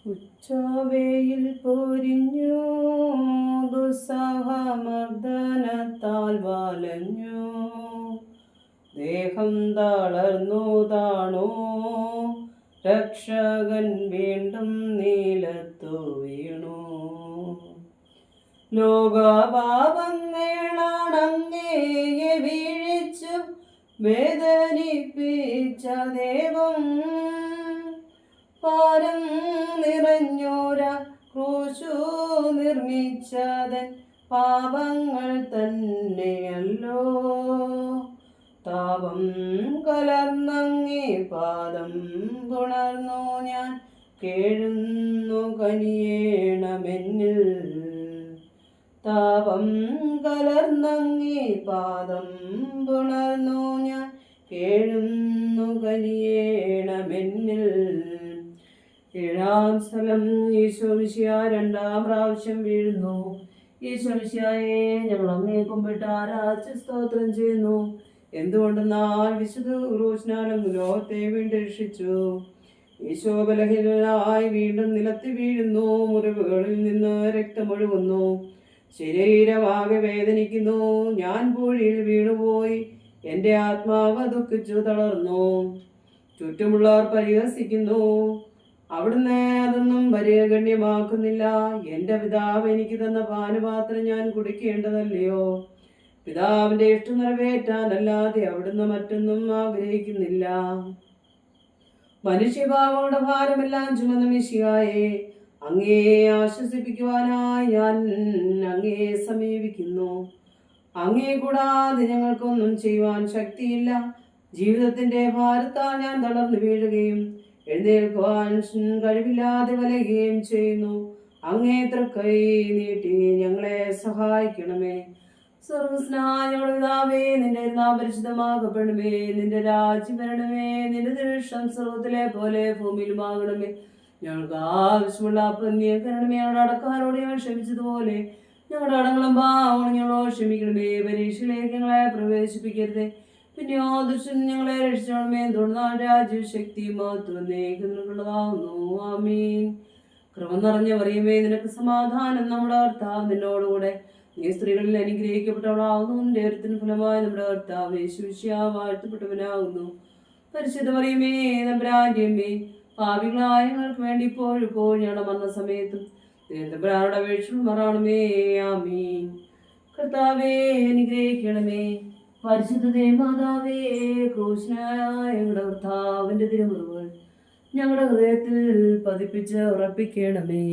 ഉച്ചവെയിൽ പൊരിഞ്ഞു ദുസ്സഹമർദ്ദനത്താൽ വലഞ്ഞു ദേഹം തളർന്നു താണു രക്ഷകൻ വീണ്ടും നീലത്തു വീണു. ലോകപാപങ്ങളാണങ്ങയെ വീഴിച്ചു വേദനിപ്പിച്ച ദൈവം പാരം നിറഞ്ഞോര ക്രൂശു നിർമ്മിച്ചത് പാപങ്ങൾ തന്നെയല്ലോ. താപം കലർന്നങ്ങേ പാദം പുണർന്നു ഞാൻ കേഴുന്നു കനിയേണമെന്നിൽ. താപം കലർന്നങ്ങേ പാദം പുണർന്നു ഞാൻ കേഴുന്നു കനിയേണമെന്നിൽ. ഏഴാം സ്ഥലം ഈശോമിശിഹ രണ്ടാം പ്രാവശ്യം വീഴുന്നു. ഈശോമിശിഹായെ ഞങ്ങൾ അങ്ങേ കുമ്പിട്ട് ആരാധിച്ച് സ്തോത്രം ചെയ്യുന്നു. എന്തുകൊണ്ടെന്നാൽ വിശുദ്ധ ക്രൂശിനാലും ലോകത്തെ വീണ്ടും രക്ഷിച്ചു. ഈശോ ബലഹീനനായി വീണ്ടും നിലത്തി വീഴുന്നു. മുറിവുകളിൽ നിന്ന് രക്തമൊഴുകുന്നു. ശരീരമാകെ വേദനിക്കുന്നു. ഞാൻ പൂഴിയിൽ വീണുപോയി. എൻ്റെ ആത്മാവ് ദുഃഖിച്ചു തളർന്നു. ചുറ്റുമുള്ളവർ പരിഹസിക്കുന്നു. അവിടുന്ന് അതൊന്നും പരിഗണ്യമാക്കുന്നില്ല. എൻ്റെ പിതാവ് എനിക്ക് തന്ന പാനപാത്രം ഞാൻ കുടിക്കേണ്ടതല്ലയോ? പിതാവിൻ്റെ ഇഷ്ടം നിറവേറ്റാനല്ലാതെ അവിടുന്ന് മറ്റൊന്നും ആഗ്രഹിക്കുന്നില്ല. മനുഷ്യഭാവങ്ങളുടെ ഭാരമെല്ലാം ചുമന്ന മിശിഹായെ അങ്ങേ ആശ്വസിപ്പിക്കുവാനായി ഞാൻ അങ്ങയെ സമീപിക്കുന്നു. അങ്ങേ കൂടാതെ ഞങ്ങൾക്കൊന്നും ചെയ്യുവാൻ ശക്തിയില്ല. ജീവിതത്തിൻ്റെ ഭാരത്താൽ ഞാൻ തളർന്നു വീഴുകയും എഴുന്നേൽക്കുവാൻ കഴിവില്ലാതെ വലയുകയും ചെയ്യുന്നു. അങ്ങേ തൃക്കൈ നീട്ടി ഞങ്ങളെ സഹായിക്കണമേ. സ്വർഗസ്നായ പിതാവേ, നിന്റെ നാമം പരിശുദ്ധമാക്കപ്പെടണമേ. നിന്റെ രാജ്യം വരണമേ. നിന്റെ തിരുഷ്ടം സ്വർഗത്തിലെ പോലെ ഭൂമിയിലുമാകണമേ. ഞങ്ങൾക്ക് ആവശ്യമുള്ള അപ്പം നീ തരണമേ. ഞങ്ങളുടെ അടക്കാരോട് ഞങ്ങൾ ക്ഷമിച്ചതുപോലെ ഞങ്ങളുടെ അടങ്ങളും പാവങ്ങളും ഞങ്ങളോട് ക്ഷമിക്കണമേ. പരീക്ഷയിലേക്ക് ഞങ്ങളെ പ്രവേശിപ്പിക്കരുതേ, പിന്നെയോ ദുഷ്ടൻ ഞങ്ങളെ രക്ഷിക്കണമേ. തുടർന്നാൽ രാജ്യവും ശക്തിയും മഹത്വവും നിനക്കുള്ളതാകുന്നു. ആമീൻ. കൃപ നിറഞ്ഞ മറിയമേ, നിനക്ക് സമാധാനം. നമ്മുടെ കർത്താവ് നിന്നോടുകൂടെ. നീ സ്ത്രീകളിൽ അനുഗ്രഹിക്കപ്പെട്ടവളാകുന്നു. നിന്റെ ഉദരത്തിൻ ഫലമായി നമ്മുടെ കർത്താവ് യേശു മിശിഹാ വാഴ്ത്തപ്പെട്ടവനാകുന്നു. പരിശുദ്ധ മറിയമേ, തമ്പുരാന്റെ അമ്മേ, പാപികളായ ഞങ്ങൾക്ക് വേണ്ടി ഇപ്പോഴും ഞങ്ങളുടെ മരണസമയത്തും തമ്പുരാനോട് അപേക്ഷിച്ചു മറണമേ. ആമീൻ. കർത്താവേ, അനുഗ്രഹിക്കണമേ. പരിശുദ്ധ മാതാവേ, ക്രൂശനായ ഞങ്ങളുടെ കർത്താവിൻ്റെ തിരുമുറിവുകൾ ഞങ്ങളുടെ ഹൃദയത്തിൽ പതിപ്പിച്ച് ഉറപ്പിക്കണമേ.